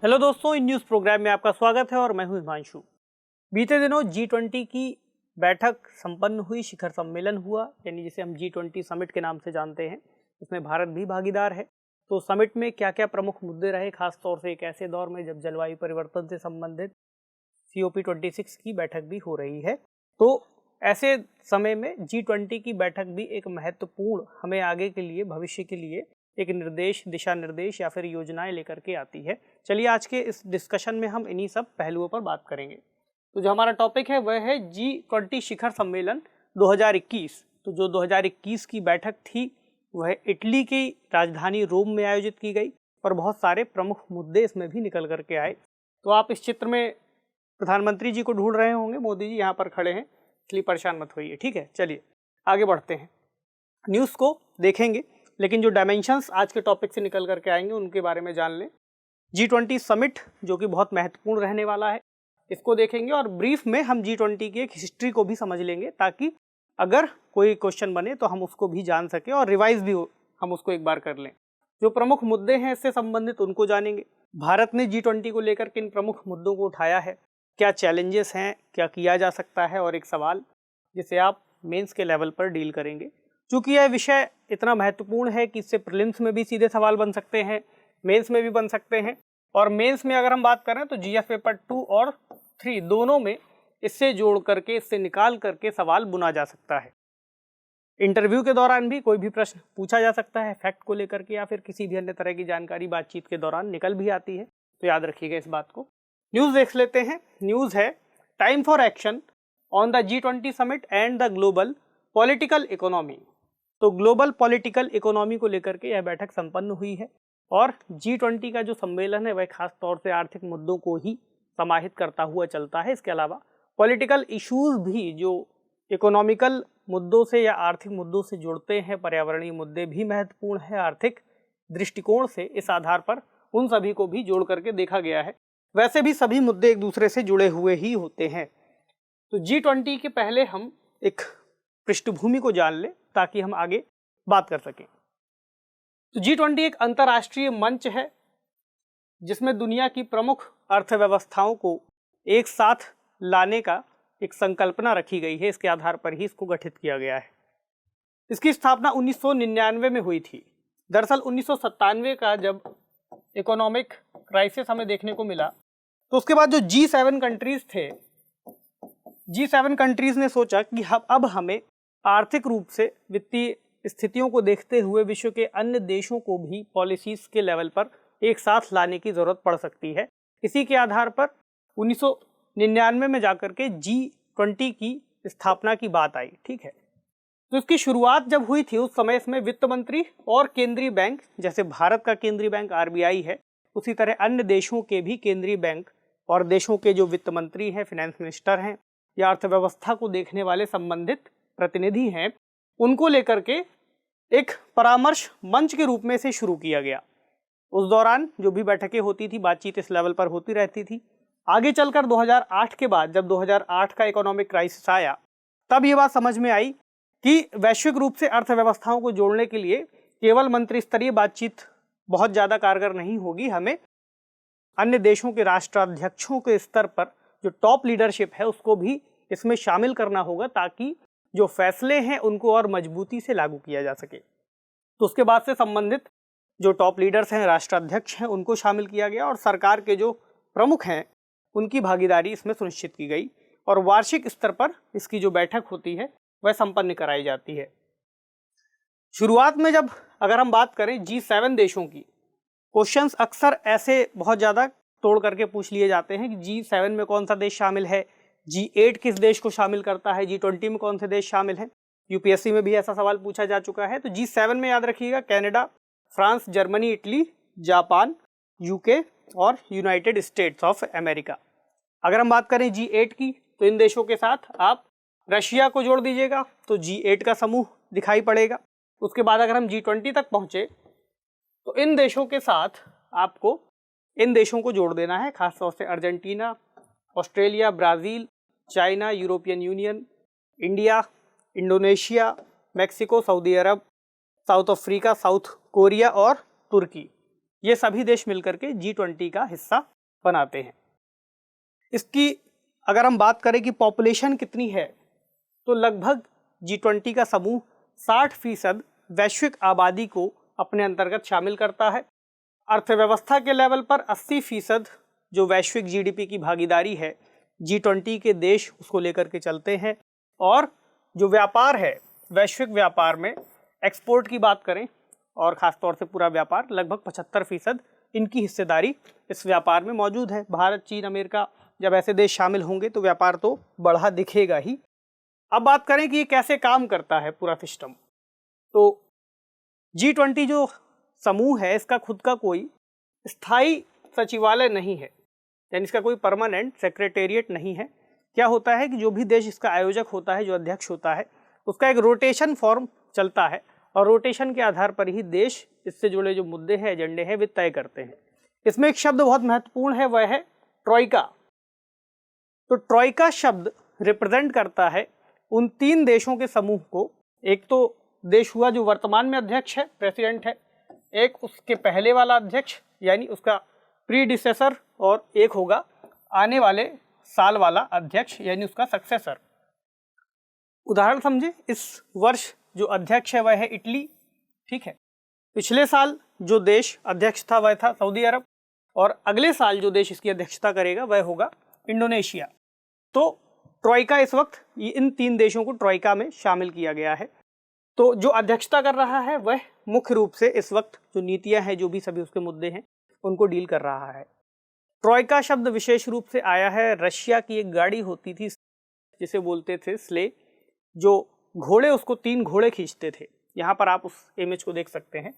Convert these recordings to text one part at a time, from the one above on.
Hello दोस्तों, in news programme में आपका स्वागत है और मैं हूं हिमांशु। बीते दिनों G20 की बैठक संपन्न हुई, शिखर सम्मेलन हुआ, यानी जिसे हम G20 समिट के नाम से जानते हैं। इसमें भारत भी भागीदार है। तो समिट में क्या क्या प्रमुख मुद्दे रहे, खासतौर से एक ऐसे दौर में जब जलवायु परिवर्तन से संबंधित COP26 की बैठक भी हो रही है। तो ऐसे समय में G20 की बैठक भी एक महत्वपूर्ण, हमें आगे के लिए, भविष्य के लिए एक निर्देश, दिशा निर्देश या फिर योजनाएं लेकर के आती है। चलिए आज के इस डिस्कशन में हम इन्हीं सब पहलुओं पर बात करेंगे। तो जो हमारा टॉपिक है वह है G20 शिखर सम्मेलन 2021। तो जो 2021 की बैठक थी वह इटली की राजधानी रोम में आयोजित की गई और बहुत सारे प्रमुख मुद्दे इसमें भी निकल करके आए। तो आप इस चित्र में प्रधानमंत्री जी को ढूंढ रहे होंगे, मोदी जी यहाँ पर खड़े हैं, इसलिए परेशान मत होइए, ठीक है। चलिए आगे बढ़ते हैं, न्यूज़ को देखेंगे, लेकिन जो डायमेंशंस आज के टॉपिक से निकल करके आएंगे उनके बारे में जान लें। G20 समिट जो कि बहुत महत्वपूर्ण रहने वाला है, इसको देखेंगे और ब्रीफ में हम G20 की एक हिस्ट्री को भी समझ लेंगे, ताकि अगर कोई क्वेश्चन बने तो हम उसको भी जान सकें और रिवाइज भी हम उसको एक बार कर लें। जो प्रमुख मुद्दे हैं इससे संबंधित उनको जानेंगे। भारत ने G20 को लेकर किन प्रमुख मुद्दों को उठाया है, क्या चैलेंजेस हैं, क्या किया जा सकता है, और एक सवाल जिसे आप मेंस के लेवल पर डील करेंगे। चूँकि यह विषय इतना महत्वपूर्ण है कि इससे प्रीलिम्स में भी सीधे सवाल बन सकते हैं, मेंस में भी बन सकते हैं, और मेंस में अगर हम बात करें तो GS पेपर 2 और 3 दोनों में इससे जोड़ करके, इससे निकाल करके सवाल बुना जा सकता है। इंटरव्यू के दौरान भी कोई भी प्रश्न पूछा जा सकता है फैक्ट को लेकर के, या फिर किसी भी अन्य तरह की जानकारी बातचीत के दौरान निकल भी आती है, तो याद रखिएगा इस बात को। न्यूज़ देख लेते हैं। न्यूज़ है time for action on the G20 summit and the global political economy. तो ग्लोबल पॉलिटिकल इकोनॉमी को लेकर के यह बैठक संपन्न हुई है और G20 का जो सम्मेलन है वह खास तौर से आर्थिक मुद्दों को ही समाहित करता हुआ चलता है। इसके अलावा पॉलिटिकल इश्यूज भी जो इकोनॉमिकल मुद्दों से या आर्थिक मुद्दों से जुड़ते हैं, पर्यावरणीय मुद्दे भी महत्वपूर्ण है आर्थिक दृष्टिकोण से। इस आधार पर उन सभी को भी जोड़ करके देखा गया है। वैसे भी सभी मुद्दे एक दूसरे से जुड़े हुए ही होते हैं। तो G20 के पहले हम एक पृष्ठभूमि को जान लें ताकि हम आगे बात कर सकें। तो G20 एक अंतर्राष्ट्रीय मंच है जिसमें दुनिया की प्रमुख अर्थव्यवस्थाओं को एक साथ लाने का एक संकल्पना रखी गई है। इसके आधार पर ही इसको गठित किया गया है। इसकी स्थापना 1999 में हुई थी। दरअसल 1997 का जब इकोनॉमिक क्राइसिस हमें देखने को मिला, तो उसके बाद जो G7 कंट्रीज थे, G7 कंट्रीज ने सोचा कि अब हमें आर्थिक रूप से वित्तीय स्थितियों को देखते हुए विश्व के अन्य देशों को भी पॉलिसीज के लेवल पर एक साथ लाने की जरूरत पड़ सकती है। इसी के आधार पर 1999 में जाकर के G20 की स्थापना की बात आई, ठीक है। तो इसकी शुरुआत जब हुई थी उस समय इसमें वित्त मंत्री और केंद्रीय बैंक, जैसे भारत का केंद्रीय बैंक RBI है, उसी तरह अन्य देशों के भी केंद्रीय बैंक और देशों के जो वित्त मंत्री हैं, फाइनेंस मिनिस्टर हैं, या अर्थव्यवस्था को देखने वाले संबंधित प्रतिनिधि हैं, उनको लेकर के एक परामर्श मंच के रूप में इसे शुरू किया गया। उस दौरान जो भी बैठकें होती थी, बातचीत इस लेवल पर होती रहती थी। आगे चलकर 2008 के बाद, जब 2008 का इकोनॉमिक क्राइसिस आया, तब ये बात समझ में आई कि वैश्विक रूप से अर्थव्यवस्थाओं को जोड़ने के लिए केवल मंत्री स्तरीय बातचीत बहुत ज़्यादा कारगर नहीं होगी। हमें अन्य देशों के राष्ट्राध्यक्षों के स्तर पर जो टॉप लीडरशिप है उसको भी इसमें शामिल करना होगा, ताकि जो फैसले हैं उनको और मजबूती से लागू किया जा सके। तो उसके बाद से संबंधित जो टॉप लीडर्स हैं, राष्ट्राध्यक्ष हैं, उनको शामिल किया गया और सरकार के जो प्रमुख हैं उनकी भागीदारी इसमें सुनिश्चित की गई और वार्षिक स्तर पर इसकी जो बैठक होती है वह संपन्न कराई जाती है। शुरुआत में जब अगर हम बात करें G7 देशों की, क्वेश्चंस अक्सर ऐसे बहुत ज़्यादा तोड़ करके पूछ लिए जाते हैं कि G7 में कौन सा देश शामिल है, G8 किस देश को शामिल करता है, G20 में कौन से देश शामिल हैं। UPSC में भी ऐसा सवाल पूछा जा चुका है। तो G7 में याद रखिएगा Canada, France, Germany, Italy, Japan, UK और यूनाइटेड स्टेट्स ऑफ अमेरिका। अगर हम बात करें G8 की, तो इन देशों के साथ आप रशिया को जोड़ दीजिएगा तो G8 का समूह दिखाई पड़ेगा। उसके बाद अगर हम G20 तक पहुँचे तो इन देशों के साथ आपको इन देशों को जोड़ देना है, खासतौर से Argentina, Australia, Brazil, China, European Union, India, Indonesia, Mexico, Saudi Arabia, South Africa, South Korea और तुर्की। ये सभी देश मिलकर के G20 का हिस्सा बनाते हैं। इसकी अगर हम बात करें कि पॉपुलेशन कितनी है, तो लगभग G20 का समूह 60% वैश्विक आबादी को अपने अंतर्गत शामिल करता है। अर्थव्यवस्था के लेवल पर 80% जो वैश्विक GDP की भागीदारी है G20 के देश उसको लेकर के चलते हैं। और जो व्यापार है, वैश्विक व्यापार में एक्सपोर्ट की बात करें और ख़ासतौर से पूरा व्यापार, लगभग 75% इनकी हिस्सेदारी इस व्यापार में मौजूद है। भारत, चीन, अमेरिका जब ऐसे देश शामिल होंगे तो व्यापार तो बढ़ा दिखेगा ही। अब बात करें कि ये कैसे काम करता है पूरा सिस्टम, तो G20 जो समूह है इसका खुद का कोई स्थायी सचिवालय नहीं है, यानी इसका कोई परमानेंट सेक्रेटेरिएट नहीं है। क्या होता है कि जो भी देश इसका आयोजक होता है, जो अध्यक्ष होता है, उसका एक रोटेशन फॉर्म चलता है और रोटेशन के आधार पर ही देश इससे जुड़े जो मुद्दे हैं, एजेंडे हैं, वे तय करते हैं। इसमें एक शब्द बहुत महत्वपूर्ण है, वह है ट्रॉइका। तो ट्रॉइका शब्द रिप्रेजेंट करता है उन 3 देशों के समूह को। एक तो देश हुआ जो वर्तमान में अध्यक्ष है, प्रेसिडेंट है, एक उसके पहले वाला अध्यक्ष यानी उसका प्रीडिसेसर, और एक होगा आने वाले साल वाला अध्यक्ष यानी उसका सक्सेसर। उदाहरण समझे, इस वर्ष जो अध्यक्ष है वह है इटली, ठीक है। पिछले साल जो देश अध्यक्ष था वह था सऊदी अरब, और अगले साल जो देश इसकी अध्यक्षता करेगा वह होगा इंडोनेशिया। तो ट्रॉइका इस वक्त इन 3 देशों को ट्रॉइका में शामिल किया गया है। तो जो अध्यक्षता कर रहा है वह मुख्य रूप से इस वक्त जो नीतियां हैं, जो भी सभी उसके मुद्दे हैं, उनको डील कर रहा है। ट्रॉइका शब्द विशेष रूप से आया है, रशिया की एक गाड़ी होती थी जिसे बोलते थे स्ले, जो घोड़े, उसको 3 घोड़े खींचते थे। यहाँ पर आप उस इमेज को देख सकते हैं,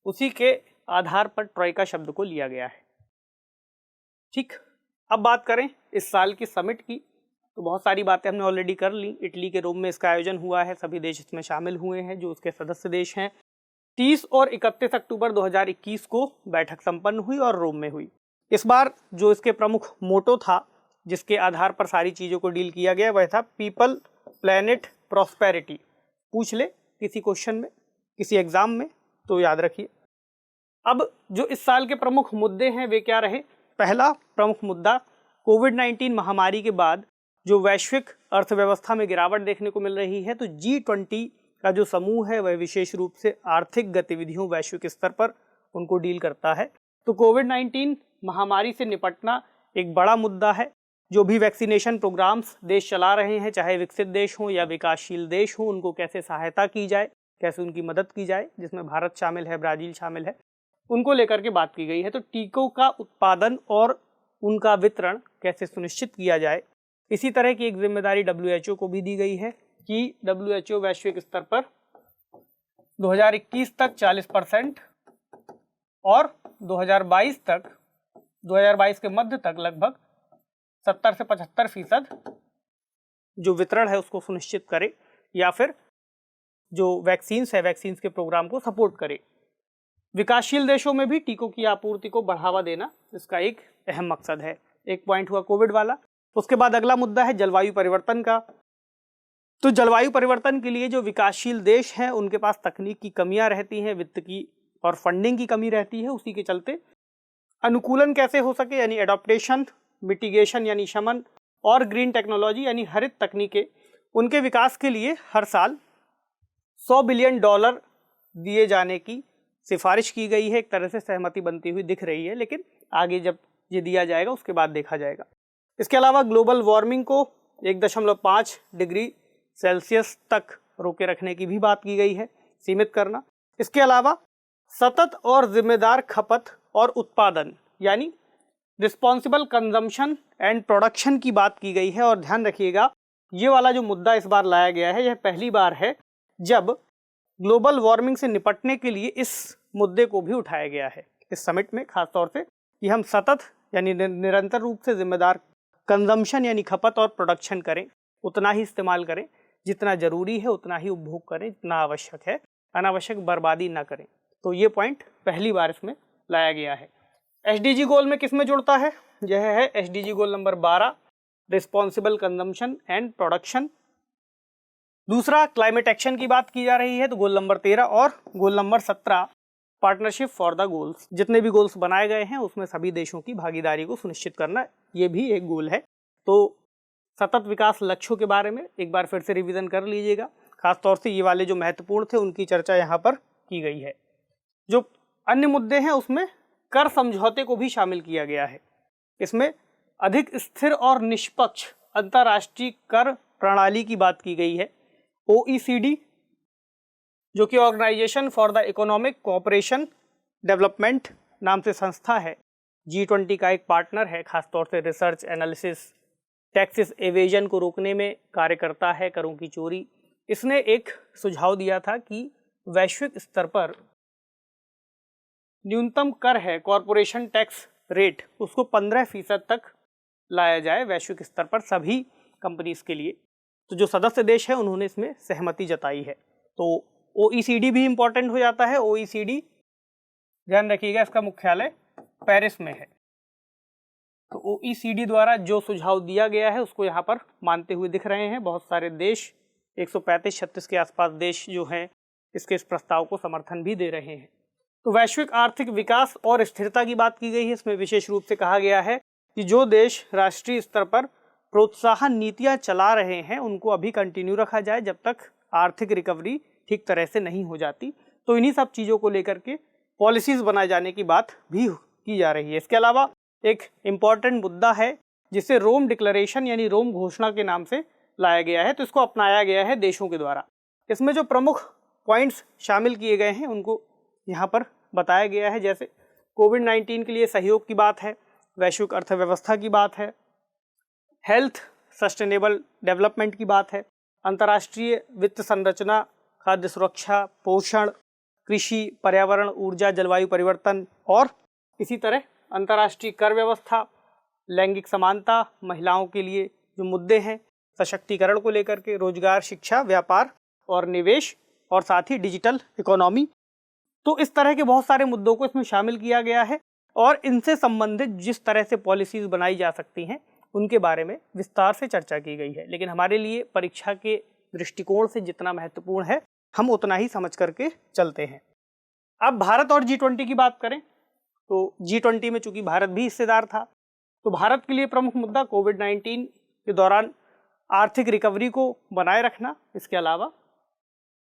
उसी के आधार पर ट्रॉइका शब्द को लिया गया है, ठीक। अब बात करें इस साल की समिट की, तो बहुत सारी बातें हमने ऑलरेडी कर ली। इटली के रोम में इसका आयोजन हुआ है, सभी देश इसमें शामिल हुए हैं जो उसके सदस्य देश हैं। 30 और 31 अक्टूबर 2021 को बैठक संपन्न हुई और रोम में हुई। इस बार जो इसके प्रमुख मोटो था, जिसके आधार पर सारी चीज़ों को डील किया गया, वह था पीपल, प्लैनेट, प्रॉस्पेरिटी। पूछ ले किसी क्वेश्चन में, किसी एग्जाम में, तो याद रखिए। अब जो इस साल के प्रमुख मुद्दे हैं वे क्या रहे? पहला प्रमुख मुद्दा, कोविड-19 महामारी के बाद जो वैश्विक अर्थव्यवस्था में गिरावट देखने को मिल रही है, तो G20 का जो समूह है वह विशेष रूप से आर्थिक गतिविधियों वैश्विक स्तर पर उनको डील करता है। तो कोविड-19 महामारी से निपटना एक बड़ा मुद्दा है। जो भी वैक्सीनेशन प्रोग्राम्स देश चला रहे हैं, चाहे विकसित देश हों या विकासशील देश हों, उनको कैसे सहायता की जाए, कैसे उनकी मदद की जाए, जिसमें भारत शामिल है, ब्राज़ील शामिल है, उनको लेकर के बात की गई है। तो टीकों का उत्पादन और उनका वितरण कैसे सुनिश्चित किया जाए, इसी तरह की एक जिम्मेदारी WHO को भी दी गई है कि WHO वैश्विक स्तर पर 2021 तक 40% और 2022 के मध्य तक लगभग 70 से 75% जो वितरण है उसको सुनिश्चित करे, या फिर जो वैक्सीन्स है, वैक्सीन्स के प्रोग्राम को सपोर्ट करे। विकासशील देशों में भी टीकों की आपूर्ति को बढ़ावा देना इसका एक अहम मकसद है। एक पॉइंट हुआ कोविड वाला। उसके बाद अगला मुद्दा है जलवायु परिवर्तन का। तो जलवायु परिवर्तन के लिए जो विकासशील देश हैं उनके पास तकनीक की कमियां रहती हैं, वित्त की और फंडिंग की कमी रहती है। उसी के चलते अनुकूलन कैसे हो सके, यानी एडॉप्टेशन, मिटिगेशन यानी शमन, और ग्रीन टेक्नोलॉजी यानी हरित तकनीकें, उनके विकास के लिए हर साल $100 बिलियन दिए जाने की सिफारिश की गई है। एक तरह से सहमति बनती हुई दिख रही है, लेकिन आगे जब ये दिया जाएगा उसके बाद देखा जाएगा। इसके अलावा ग्लोबल वार्मिंग को 1.5 डिग्री सेल्सियस तक रोके रखने की भी बात की गई है, सीमित करना। इसके अलावा सतत और जिम्मेदार खपत और उत्पादन यानी रिस्पॉन्सिबल कंजम्पशन एंड प्रोडक्शन की बात की गई है। और ध्यान रखिएगा, ये वाला जो मुद्दा इस बार लाया गया है, यह पहली बार है जब ग्लोबल वार्मिंग से निपटने के लिए इस मुद्दे को भी उठाया गया है इस समिट में, खासतौर से कि हम सतत यानी निरंतर रूप से जिम्मेदार कंजम्पशन यानी खपत और प्रोडक्शन करें, उतना ही इस्तेमाल करें जितना ज़रूरी है, उतना ही उपभोग करें जितना आवश्यक है, अनावश्यक बर्बादी ना करें। तो ये पॉइंट पहली बार इसमें लाया गया है। SDG गोल में किस में जुड़ता है? यह है SDG goal number 12, responsible consumption and production. दूसरा क्लाइमेट एक्शन की बात की जा रही है, तो गोल नंबर 13 और goal number 17 partnership for the goals, जितने भी गोल्स बनाए गए हैं उसमें सभी देशों की भागीदारी को सुनिश्चित करना, ये भी एक गोल है। तो सतत विकास लक्ष्यों के बारे में एक बार फिर से रिवीजन कर लीजिएगा, खासतौर से ये वाले जो महत्वपूर्ण थे उनकी चर्चा यहाँ पर की गई है। जो अन्य मुद्दे हैं उसमें कर समझौते को भी शामिल किया गया है। इसमें अधिक स्थिर और निष्पक्ष अंतर्राष्ट्रीय कर प्रणाली की बात की गई है। OECD, जो कि organisation for the economic cooperation development नाम से संस्था है, G20 का एक पार्टनर है, खासतौर से रिसर्च, एनालिसिस, टैक्सेस एवेजन को रोकने में कार्य करता है, करों की चोरी। इसने एक सुझाव दिया था कि वैश्विक स्तर पर न्यूनतम कर है कॉरपोरेशन टैक्स रेट, उसको 15% तक लाया जाए वैश्विक स्तर पर सभी कंपनीज के लिए। तो जो सदस्य देश है उन्होंने इसमें सहमति जताई है। तो OECD भी इम्पोर्टेंट हो जाता है। OECD, ध्यान रखिएगा, इसका मुख्यालय पेरिस में है। तो OECD द्वारा जो सुझाव दिया गया है उसको यहाँ पर मानते हुए दिख रहे हैं बहुत सारे देश, 135-36 के आसपास देश जो हैं इसके इस प्रस्ताव को समर्थन भी दे रहे हैं। तो वैश्विक आर्थिक विकास और स्थिरता की बात की गई है। इसमें विशेष रूप से कहा गया है कि जो देश राष्ट्रीय स्तर पर प्रोत्साहन नीतियां चला रहे हैं उनको अभी कंटिन्यू रखा जाए जब तक आर्थिक रिकवरी ठीक तरह से नहीं हो जाती। तो इन्हीं सब चीज़ों को लेकर के पॉलिसीज़ बनाए जाने की बात भी की जा रही है। इसके अलावा एक इम्पॉर्टेंट मुद्दा है जिसे रोम डिक्लेरेशन यानी रोम घोषणा के नाम से लाया गया है। तो इसको अपनाया गया है देशों के द्वारा। इसमें जो प्रमुख पॉइंट्स शामिल किए गए हैं उनको यहाँ पर बताया गया है, जैसे कोविड-19 के लिए सहयोग की बात है, वैश्विक अर्थव्यवस्था की बात है, हेल्थ सस्टेनेबल डेवलपमेंट की बात है, अंतर्राष्ट्रीय वित्त संरचना, खाद्य सुरक्षा, पोषण, कृषि, पर्यावरण, ऊर्जा, जलवायु परिवर्तन और इसी तरह अंतर्राष्ट्रीय कर व्यवस्था, लैंगिक समानता, महिलाओं के लिए जो मुद्दे हैं, सशक्तिकरण को लेकर के, रोजगार, शिक्षा, व्यापार और निवेश और साथ ही डिजिटल इकोनॉमी। तो इस तरह के बहुत सारे मुद्दों को इसमें शामिल किया गया है और इनसे संबंधित जिस तरह से पॉलिसीज़ बनाई जा सकती हैं उनके बारे में विस्तार से चर्चा की गई है। लेकिन हमारे लिए परीक्षा के दृष्टिकोण से जितना महत्वपूर्ण है हम उतना ही समझ करके चलते हैं। अब भारत और G20 की बात करें तो G20 में चूंकि भारत भी हिस्सेदार था, तो भारत के लिए प्रमुख मुद्दा कोविड-19 के दौरान आर्थिक रिकवरी को बनाए रखना। इसके अलावा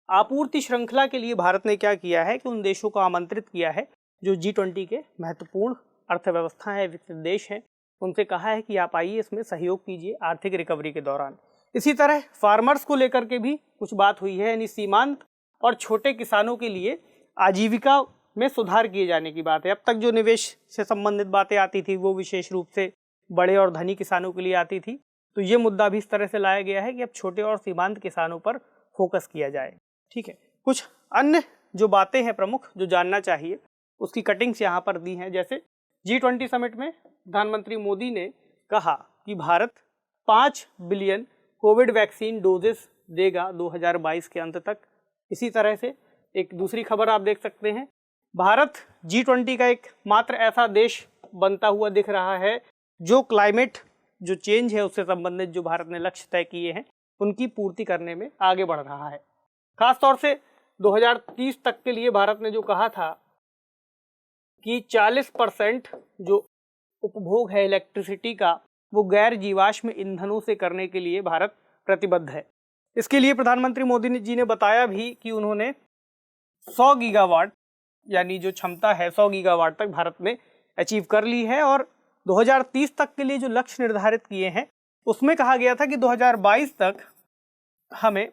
आपूर्ति श्रृंखला के लिए भारत ने क्या किया है कि उन देशों को आमंत्रित किया है जो G20 के महत्वपूर्ण अर्थव्यवस्था है, विकसित देश हैं, उनसे कहा है कि आप आइए इसमें सहयोग कीजिए आर्थिक रिकवरी के दौरान। इसी तरह फार्मर्स को लेकर के भी कुछ बात हुई है, यानी सीमांत और छोटे किसानों के लिए आजीविका में सुधार किए जाने की बात है। अब तक जो निवेश से संबंधित बातें आती थी वो विशेष रूप से बड़े और धनी किसानों के लिए आती थी, तो ये मुद्दा भी इस तरह से लाया गया है कि अब छोटे और सीमांत किसानों पर फोकस किया जाए। ठीक है, कुछ अन्य जो बातें हैं प्रमुख जो जानना चाहिए उसकी कटिंग्स यहाँ पर दी हैं। जैसे G20 समिट में प्रधानमंत्री मोदी ने कहा कि Bharat 5 billion Covid vaccine doses देगा 2022 के अंत तक। इसी तरह से एक दूसरी खबर आप देख सकते हैं, भारत G20 का एक मात्र ऐसा देश बनता हुआ दिख रहा है जो क्लाइमेट जो चेंज है उससे संबंधित जो भारत ने लक्ष्य तय किए हैं उनकी पूर्ति करने में आगे बढ़ रहा है। खासतौर से 2030 तक के लिए भारत ने जो कहा था कि 40% जो उपभोग है इलेक्ट्रिसिटी का वो गैर जीवाश्म ईंधनों से करने के लिए भारत प्रतिबद्ध है। इसके लिए प्रधानमंत्री मोदी जी ने बताया भी कि उन्होंने 100 गीगावाट यानी जो क्षमता है 100 गीगावाट तक भारत में अचीव कर ली है और 2030 तक के लिए जो लक्ष्य निर्धारित किए हैं उसमें कहा गया था कि 2022 तक हमें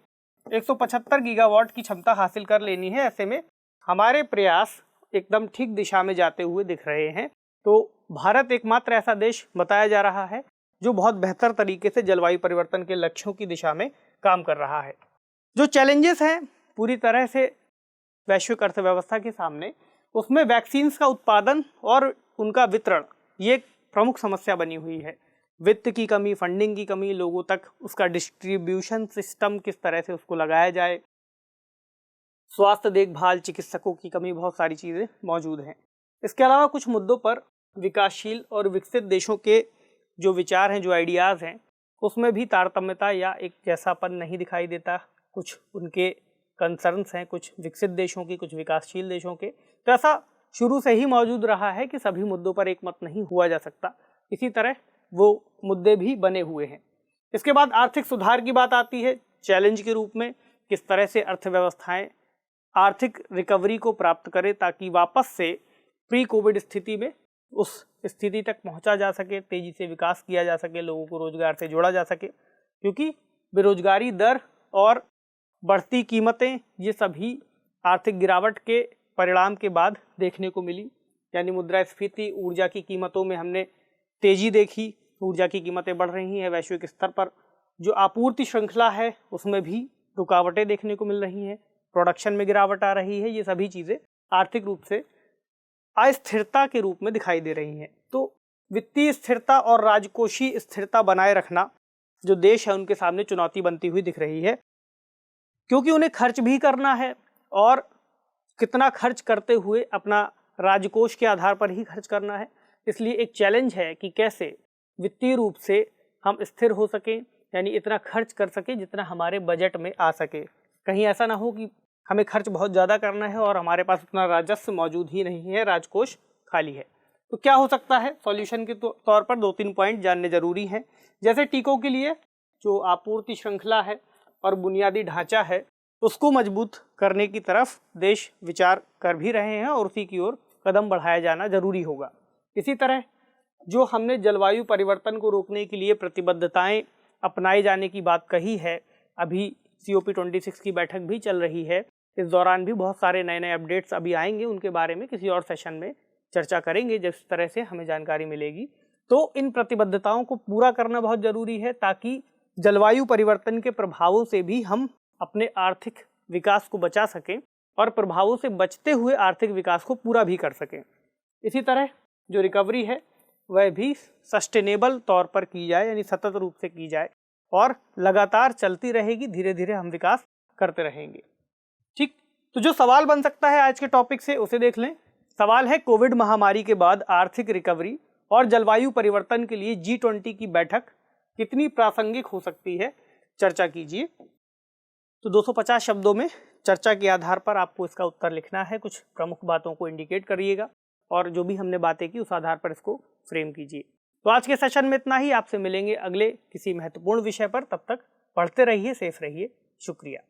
175 गीगावाट की क्षमता हासिल कर लेनी है। ऐसे में हमारे प्रयास एकदम ठीक दिशा में जाते हुए दिख रहे हैं। तो भारत एकमात्र ऐसा देश बताया जा रहा है जो बहुत बेहतर तरीके से जलवायु परिवर्तन के लक्ष्यों की दिशा में काम कर रहा है। जो चैलेंजेस हैं पूरी तरह से वैश्विक अर्थव्यवस्था के सामने, उसमें वैक्सीन्स का उत्पादन और उनका वितरण ये एक प्रमुख समस्या बनी हुई है। वित्त की कमी, फंडिंग की कमी, लोगों तक उसका डिस्ट्रीब्यूशन सिस्टम किस तरह से उसको लगाया जाए, स्वास्थ्य देखभाल, चिकित्सकों की कमी, बहुत सारी चीज़ें मौजूद हैं। इसके अलावा कुछ मुद्दों पर विकासशील और विकसित देशों के जो विचार हैं, जो आइडियाज़ हैं, उसमें भी तारतम्यता या एक जैसापन नहीं दिखाई देता। कुछ उनके कंसर्न्स हैं कुछ विकसित देशों की, कुछ विकासशील देशों के। तो ऐसा शुरू से ही मौजूद रहा है कि सभी मुद्दों पर एक मत नहीं हुआ जा सकता, इसी तरह वो मुद्दे भी बने हुए हैं। इसके बाद आर्थिक सुधार की बात आती है चैलेंज के रूप में, किस तरह से अर्थव्यवस्थाएं आर्थिक रिकवरी को प्राप्त करें ताकि वापस से प्री कोविड स्थिति में उस स्थिति तक पहुंचा जा सके, तेजी से विकास किया जा सके, लोगों को रोजगार से जोड़ा जा सके। क्योंकि बेरोजगारी दर और बढ़ती कीमतें ये सभी आर्थिक गिरावट के परिणाम के बाद देखने को मिली, यानी मुद्रास्फीति, ऊर्जा की कीमतों में हमने तेजी देखी, ऊर्जा की कीमतें बढ़ रही हैं वैश्विक स्तर पर। जो आपूर्ति श्रृंखला है उसमें भी रुकावटें देखने को मिल रही हैं, प्रोडक्शन में गिरावट आ रही है। ये सभी चीज़ें आर्थिक रूप से अस्थिरता के रूप में दिखाई दे रही हैं। तो वित्तीय स्थिरता और राजकोषीय स्थिरता बनाए रखना जो देश है उनके सामने चुनौती बनती हुई दिख रही है, क्योंकि उन्हें खर्च भी करना है और कितना खर्च करते हुए अपना राजकोष के आधार पर ही खर्च करना है। इसलिए एक चैलेंज है कि कैसे वित्तीय रूप से हम स्थिर हो सकें, यानी इतना खर्च कर सकें जितना हमारे बजट में आ सके। कहीं ऐसा ना हो कि हमें खर्च बहुत ज़्यादा करना है और हमारे पास उतना राजस्व मौजूद ही नहीं है, राजकोष खाली है। तो क्या हो सकता है? सॉल्यूशन के तौर पर 2-3 पॉइंट जानने जरूरी हैं। जैसे टीकों के लिए जो आपूर्ति श्रृंखला है और बुनियादी ढांचा है उसको मजबूत करने की तरफ देश विचार कर भी रहे हैं और उसी की ओर कदम बढ़ाया जाना जरूरी होगा। इसी तरह जो हमने जलवायु परिवर्तन को रोकने के लिए प्रतिबद्धताएं अपनाए जाने की बात कही है, अभी COP26 की बैठक भी चल रही है, इस दौरान भी बहुत सारे नए नए अपडेट्स अभी आएंगे, उनके बारे में किसी और सेशन में चर्चा करेंगे जिस तरह से हमें जानकारी मिलेगी। तो इन प्रतिबद्धताओं को पूरा करना बहुत ज़रूरी है ताकि जलवायु परिवर्तन के प्रभावों से भी हम अपने आर्थिक विकास को बचा सकें और प्रभावों से बचते हुए आर्थिक विकास को पूरा भी कर सकें। इसी तरह जो रिकवरी है वह भी सस्टेनेबल तौर पर की जाए, यानी सतत रूप से की जाए और लगातार चलती रहेगी, धीरे धीरे हम विकास करते रहेंगे। ठीक, तो जो सवाल बन सकता है आज के टॉपिक से उसे देख लें। सवाल है कोविड महामारी के बाद आर्थिक रिकवरी और जलवायु परिवर्तन के लिए G20 की बैठक कितनी प्रासंगिक हो सकती है, चर्चा कीजिए। तो 250 शब्दों में चर्चा के आधार पर आपको इसका उत्तर लिखना है, कुछ प्रमुख बातों को इंडिकेट करिएगा और जो भी हमने बातें की उस आधार पर इसको फ्रेम कीजिए। तो आज के सेशन में इतना ही, आपसे मिलेंगे अगले किसी महत्वपूर्ण विषय पर। तब तक पढ़ते रहिए, सेफ रहिए, शुक्रिया।